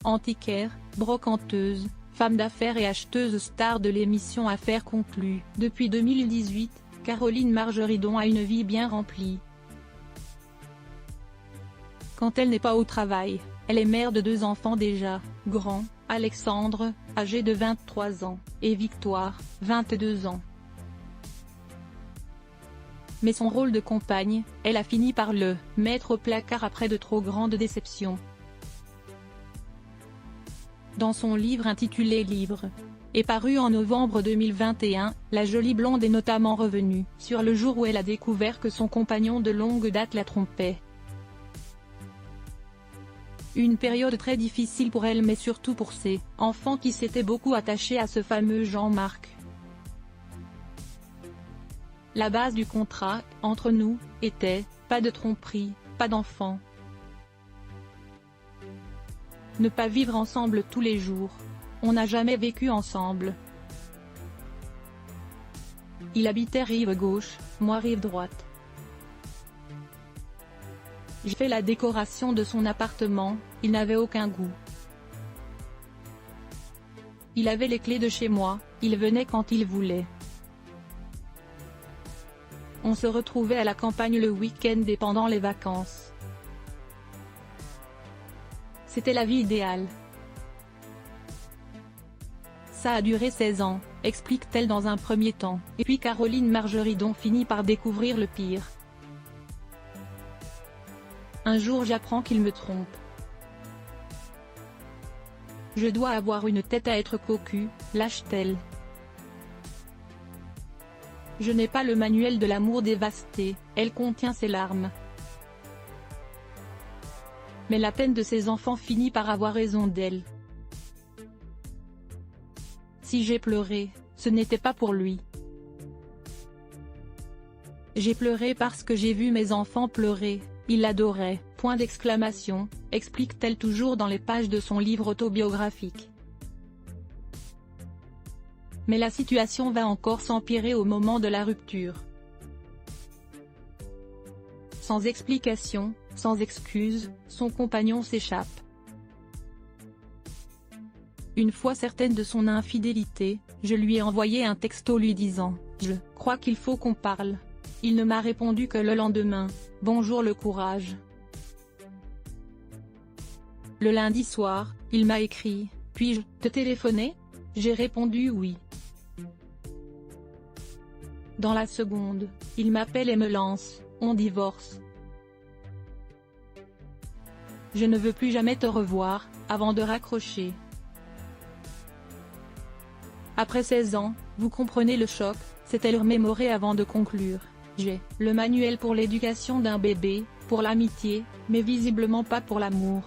Antiquaire, brocanteuse, femme d'affaires et acheteuse star de l'émission Affaires conclues. Depuis 2018, Caroline Margeridon a une vie bien remplie. Quand elle n'est pas au travail, elle est mère de 2 enfants déjà grands, Alexandre, âgé de 23 ans, et Victoire, 22 ans. Mais son rôle de compagne, elle a fini par le mettre au placard après de trop grandes déceptions. Dans son livre intitulé Libre, et paru en novembre 2021, la jolie blonde est notamment revenue sur le jour où elle a découvert que son compagnon de longue date la trompait. Une période très difficile pour elle mais surtout pour ses enfants qui s'étaient beaucoup attachés à ce fameux Jean-Marc. La base du contrat, entre nous, était « pas de tromperie, pas d'enfants ». Ne pas vivre ensemble tous les jours. On n'a jamais vécu ensemble. Il habitait rive gauche, moi rive droite. J'ai fait la décoration de son appartement, il n'avait aucun goût. Il avait les clés de chez moi, il venait quand il voulait. On se retrouvait à la campagne le week-end et pendant les vacances. C'était la vie idéale. Ça a duré 16 ans, explique-t-elle dans un premier temps, et puis Caroline Margeridon finit par découvrir le pire. Un jour j'apprends qu'il me trompe. Je dois avoir une tête à être cocu, lâche-t-elle. Je n'ai pas le manuel de l'amour dévasté, elle contient ses larmes. Mais la peine de ses enfants finit par avoir raison d'elle. Si j'ai pleuré, ce n'était pas pour lui. J'ai pleuré parce que j'ai vu mes enfants pleurer, ils l'adoraient, point d'exclamation, explique-t-elle toujours dans les pages de son livre autobiographique. Mais la situation va encore s'empirer au moment de la rupture. Sans explication, sans excuse, son compagnon s'échappe. Une fois certaine de son infidélité, je lui ai envoyé un texto lui disant « Je crois qu'il faut qu'on parle ». Il ne m'a répondu que le lendemain « Bonjour le courage ». Le lundi soir, il m'a écrit « Puis-je te téléphoner ?» J'ai répondu « Oui ». Dans la seconde, il m'appelle et me lance « On divorce ». Je ne veux plus jamais te revoir, avant de raccrocher. Après 16 ans, vous comprenez le choc, s'est-elle remémorée avant de conclure. J'ai le manuel pour l'éducation d'un bébé, pour l'amitié, mais visiblement pas pour l'amour.